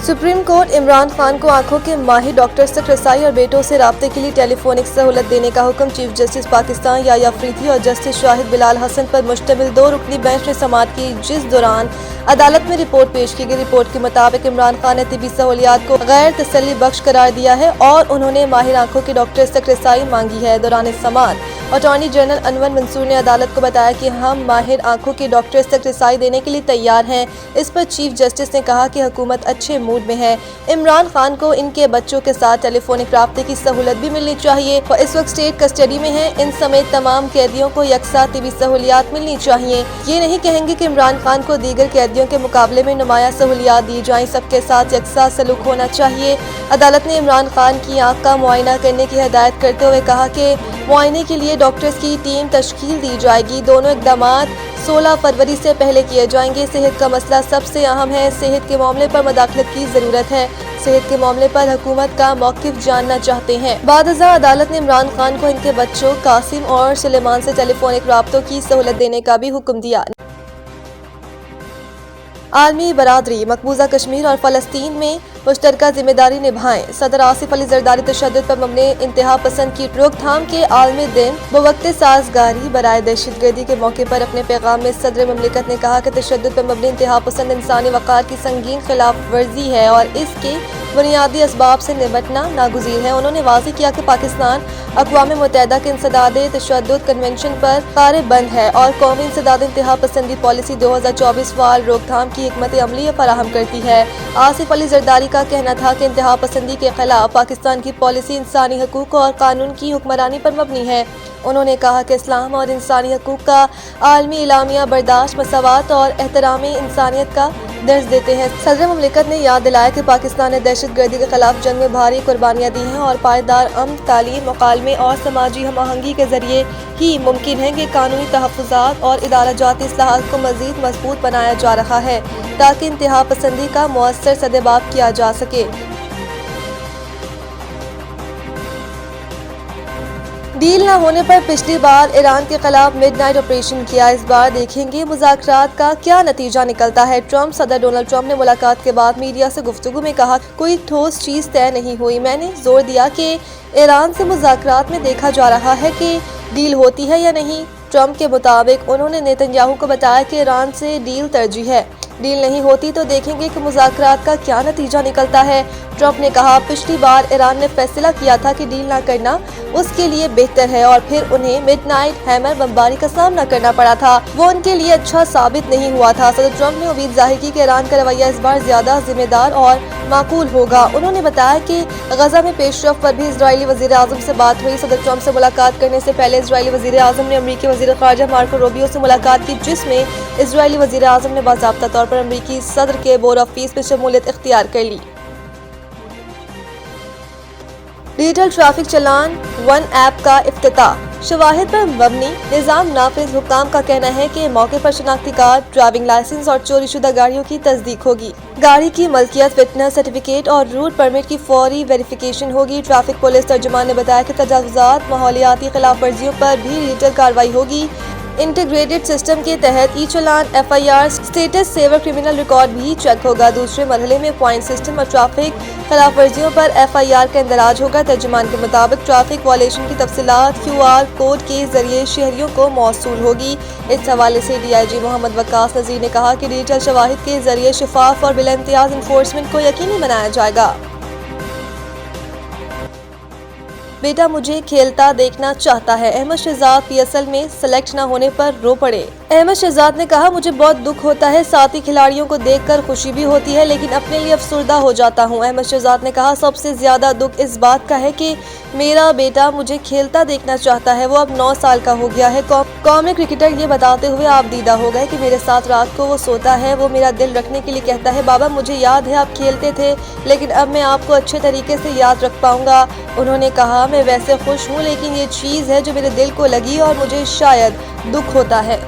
Supreme court Imran Khan को आंखों के माहिर डॉक्टर्स तक रसाई और बेटों से राब्ते के लिए टेलीफोनिक सहूलत देने का हुक्म चीफ जस्टिस पाकिस्तान याह्या अफरीदी और जस्टिस शाहिद बिलाल हसन पर मुश्तमिल 2 रुकनी बेंच ने समाअत की, जिस दौरान अदालत में रिपोर्ट पेश की गई। रिपोर्ट के मुताबिक इमरान खान ने तिबी सहूलियात को गैर तसल्ली बख्श करार दिया है और उन्होंने माहिर आंखों के डॉक्टर्स तक रसाई मांगी है। दौरान समाअत अटॉर्नी जनरल अनवर मंसूर ने अदालत को बताया कि हम माहिर आंखों के डॉक्टर्स तक रसाई देने के लिए तैयार हैं। इस पर चीफ जस्टिस ने कहा कि हुकूमत अच्छे मूड में है। इमरान खान को इनके बच्चों के साथ टेलीफोनिक राब्ते की सहूलत भी मिलनी चाहिए और इस वक्त स्टेट कस्टडी में है। इन समेत तमाम कैदियों को यकसा तिबी सहूलियात मिलनी चाहिए। ये नहीं कहेंगे कि इमरान खान को दीगर कैदियों के मुकाबले में नुमाया सहूलियात दी जाएं। सबके साथ यकसा सलूक होना चाहिए। अदालत ने इमरान खान की आंख का मुआयना करने की हिदायत करते हुए कहा कि मुआयने के लिए डॉक्टर्स की टीम तश्कील दी जाएगी। दोनों इक़दामात 16 फरवरी से पहले किए जाएंगे। सेहत का मसला सबसे अहम है। सेहत के मामले पर मुदाखलत की ज़रूरत है। सेहत के मामले पर हुकूमत का मौक़िफ़ जानना चाहते हैं। बादअज़ा अदालत ने इमरान खान को इनके बच्चों कासिम और सुलेमान से टेलीफोनिक राब्तों की सहूलत देने का भी हुक्म दिया। आलमी बरादरी मकबूजा कश्मीर और फ़लस्तीन में मुश्तरका जिम्मेदारी निभाएं। सदर आसिफ अली ज़रदारी तशद्दुद पर मबनी इंतहा पसंद की रोकथाम के आलमी दिन बवक्ते साजगारी बराए दहशतगर्दी के मौके पर अपने पैगाम में सदर ममलिकत ने कहा कि तशद्दुद पर मबनी इंतहा पसंद इंसानी वक़ार की संगीन खिलाफ वर्जी है और इसके बुनियादी असबाब से निपटना नागुज़ीर है। उन्होंने वाज़ेह किया कि पाकिस्तान अक़वाम मुत्तहिदा के इंसदाद तशद्दुद कन्वेंशन पर क़ारिबंद है और कौमी इंसदाद इंतहा पसंदी पॉलिसी 2024 फ़ाल रोकथाम की हिकमत अमली फराहम करती है। आसिफ अली ज़रदारी का कहना था कि इंतहा पसंदी के खिलाफ पाकिस्तान की पॉलिसी इंसानी हकूक़ और कानून की हुक्मरानी पर मबनी है। उन्होंने कहा कि इस्लाम और इंसानी हकूक़ का आलमी इलामिया बर्दाश्त, मसावत और एहतराम इंसानियत का दर्ज देते हैं। सदर मुमलिकत ने याद दिलाया कि पाकिस्तान ने दहशतगर्दी के खिलाफ जंग में भारी कुर्बानियाँ दी हैं और पायदार अमन, तालीम, मुकालमे और समाजी हम आहंगी के जरिए ही मुमकिन है कि कानूनी तहफ़्फ़ुज़ात और इदारा जाती इस्लाहात को मज़ीद मजबूत बनाया जा रहा है ताकि इंतहा पसंदी का मुअस्सर सद्देबाब किया जा सके। डील न होने पर पिछली बार ईरान के खिलाफ मिडनाइट ऑपरेशन किया। इस बार देखेंगे मुज़ाकरात का क्या नतीजा निकलता है। ट्रंप सदर डोनाल्ड ट्रंप ने मुलाकात के बाद मीडिया से गुफ्तगू में कहा कोई ठोस चीज़ तय नहीं हुई। मैंने जोर दिया कि ईरान से मुज़ाकरात में देखा जा रहा है कि डील होती है या नहीं। ट्रंप के मुताबिक उन्होंने नेतन्याहू को बताया कि ईरान से डील तरजीह है। डील नहीं होती तो देखेंगे कि मुज़ाकरात का क्या नतीजा निकलता है। ट्रंप ने कहा पिछली बार ईरान ने फैसला किया था कि डील ना करना उसके लिए बेहतर है और फिर उन्हें मिडनाइट हैमर बमबारी का सामना करना पड़ा था। वो उनके लिए अच्छा साबित नहीं हुआ था। सदर ट्रंप ने उम्मीद जाहिर की कि ईरान का रवैया इस बार ज्यादा जिम्मेदार और माकूल होगा। उन्होंने बताया कि गजा में पेशरफ पर भी इजरायली वज़ीर आज़म से बात हुई। सदर ट्रंप से मुलाकात करने से पहले इजरायली वज़ीर आज़म ने अमरीकी वज़ीर ख़ारजा मार्को रूबियो से मुलाकात की, जिसमें इजरायली वज़ीर आज़म ने बाज़ाब्ता तौर पर अमरीकी सदर के बोर्ड ऑफ पीस में शमूलियत इख्तियार कर ली। डिजिटल ट्रैफिक चालान 1 ऐप का इफ्तिताह। शवाहिद पर मबनी निज़ाम नाफिज हुक्काम का कहना है कि मौके पर शनाख्ती कार्ड, ड्राइविंग लाइसेंस और चोरी शुदा गाड़ियों की तस्दीक होगी। गाड़ी की मलकियत, फिटनेस सर्टिफिकेट और रूट परमिट की फौरी वेरिफिकेशन होगी। ट्रैफिक पुलिस तर्जुमान ने बताया कि तजावुज़ात, माहौलियाती खिलाफ वर्जियों पर भी डिजिटल कार्रवाई होगी। इंटीग्रेटेड सिस्टम के तहत e challan, FIR, status saver, criminal record भी चेक होगा। दूसरे मरहले में पॉइंट सिस्टम और ट्रैफिक खिलाफ वर्जियों पर FIR का इंदराज होगा। तर्जुमान के मुताबिक ट्रैफिक वायलेशन की तफसीलात QR कोड के जरिए शहरियों को मौसूल होगी। इस हवाले से DIG मोहम्मद वक्कास नज़ीर ने कहा कि डिजिटल शवाहिद के जरिए शफाफ और बिला इम्तियाज इन्फोर्समेंट को यकीनी बनाया जाएगा। बेटा मुझे खेलता देखना चाहता है। अहमद शहजाद PSL में सेलेक्ट न होने पर रो पड़े। अहमद शहजाद ने कहा मुझे बहुत दुख होता है, साथी खिलाड़ियों को देखकर खुशी भी होती है, लेकिन अपने लिए अफसुर्दा हो जाता हूँ। अहमद शहजाद ने कहा सबसे ज्यादा दुख इस बात का है कि मेरा बेटा मुझे खेलता देखना चाहता है। वो अब 9 साल का हो गया है। कौमी क्रिकेटर ये बताते हुए आप दीदा हो गए कि मेरे साथ रात को वो सोता है। वो मेरा दिल रखने के लिए कहता है बाबा मुझे याद है आप खेलते थे, लेकिन अब मैं आपको अच्छे तरीके से याद रख पाऊंगा। उन्होंने कहा मैं वैसे खुश हूँ, लेकिन ये चीज़ है जो मेरे दिल को लगी और मुझे शायद दुख होता है।